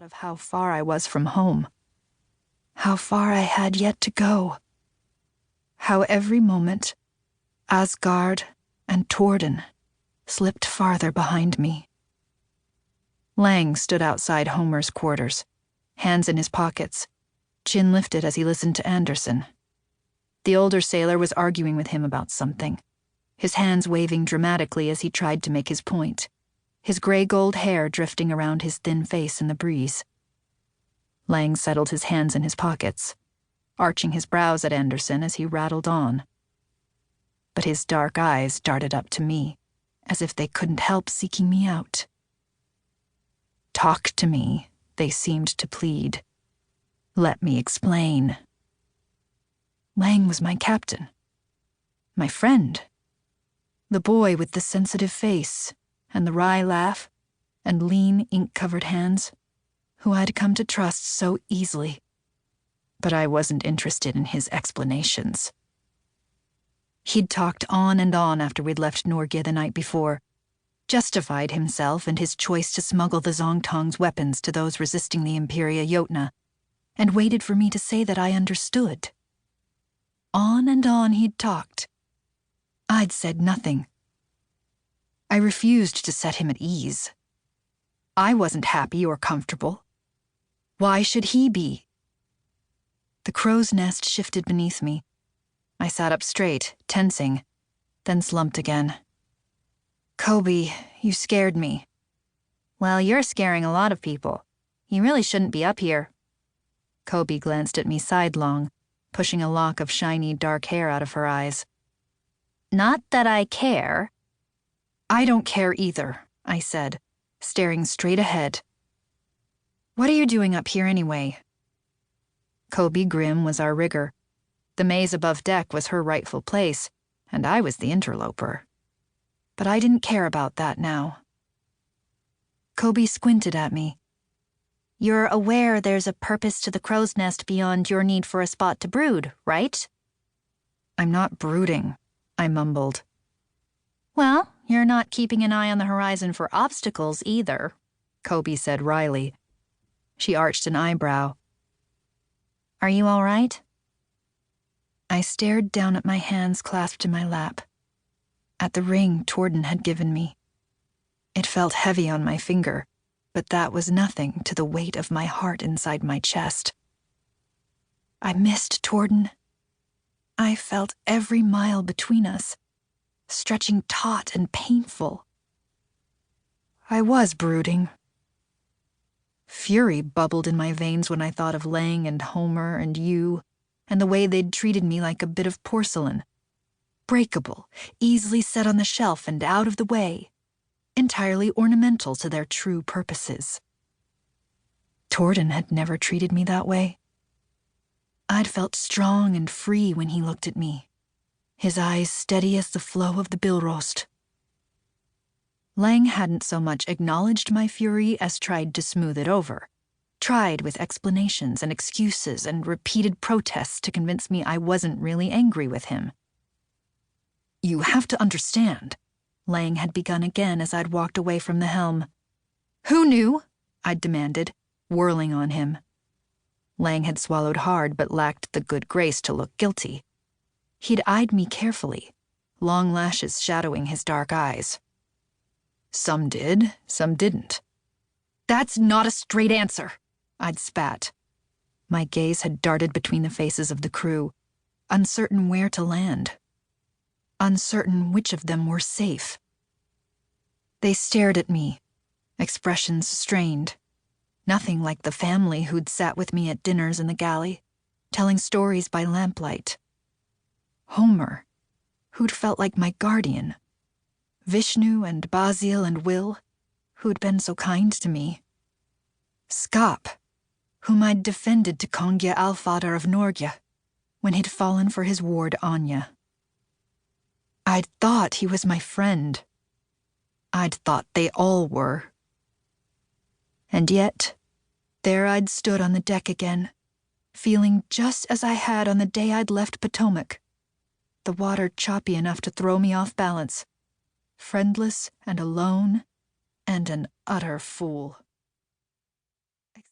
of how far I was from home, how far I had yet to go, how every moment Asgard and Torden slipped farther behind me. Lang stood outside Homer's quarters, hands in his pockets, chin lifted as he listened to Anderson. The older sailor was arguing with him about something, his hands waving dramatically as he tried to make his point, his gray-gold hair drifting around his thin face in the breeze. Lang settled his hands in his pockets, arching his brows at Anderson as he rattled on. But his dark eyes darted up to me, as if they couldn't help seeking me out. "Talk to me," they seemed to plead. "Let me explain." Lang was my captain, my friend, the boy with the sensitive face and the wry laugh and lean, ink-covered hands, who I'd come to trust so easily. But I wasn't interested in his explanations. He'd talked on and on after we'd left Norge the night before, justified himself and his choice to smuggle the Zongtong's weapons to those resisting the Imperia Jotna, and waited for me to say that I understood. On and on he'd talked. I'd said nothing. I refused to set him at ease. I wasn't happy or comfortable. Why should he be? The crow's nest shifted beneath me. I sat up straight, tensing, then slumped again. "Kobe, you scared me." "Well, you're scaring a lot of people. You really shouldn't be up here." Kobe glanced at me sidelong, pushing a lock of shiny dark hair out of her eyes. "Not that I care." "I don't care either," I said, staring straight ahead. "What are you doing up here anyway?" Kobe Grimm was our rigger. The maze above deck was her rightful place, and I was the interloper. But I didn't care about that now. Kobe squinted at me. "You're aware there's a purpose to the crow's nest beyond your need for a spot to brood, right?" "I'm not brooding," I mumbled. "Well, you're not keeping an eye on the horizon for obstacles either," Kobe said wryly. She arched an eyebrow. "Are you all right?" I stared down at my hands clasped in my lap, at the ring Torden had given me. It felt heavy on my finger, but that was nothing to the weight of my heart inside my chest. I missed Torden. I felt every mile between us, stretching taut and painful. I was brooding. Fury bubbled in my veins when I thought of Lang and Homer and you, and the way they'd treated me like a bit of porcelain. Breakable, easily set on the shelf and out of the way, entirely ornamental to their true purposes. Torden had never treated me that way. I'd felt strong and free when he looked at me, his eyes steady as the flow of the Billrost. Lang hadn't so much acknowledged my fury as tried to smooth it over, tried with explanations and excuses and repeated protests to convince me I wasn't really angry with him. "You have to understand," Lang had begun again as I'd walked away from the helm. "Who knew?" I'd demanded, whirling on him. Lang had swallowed hard but lacked the good grace to look guilty. He'd eyed me carefully, long lashes shadowing his dark eyes. "Some did, some didn't." "That's not a straight answer," I'd spat. My gaze had darted between the faces of the crew, uncertain where to land, uncertain which of them were safe. They stared at me, expressions strained, nothing like the family who'd sat with me at dinners in the galley, telling stories by lamplight. Homer, who'd felt like my guardian. Vishnu and Basil and Will, who'd been so kind to me. Skap, whom I'd defended to Kongia Alfather of Norge when he'd fallen for his ward Anya. I'd thought he was my friend. I'd thought they all were. And yet, there I'd stood on the deck again, feeling just as I had on the day I'd left Potomac, the water choppy enough to throw me off balance, friendless and alone, and an utter fool.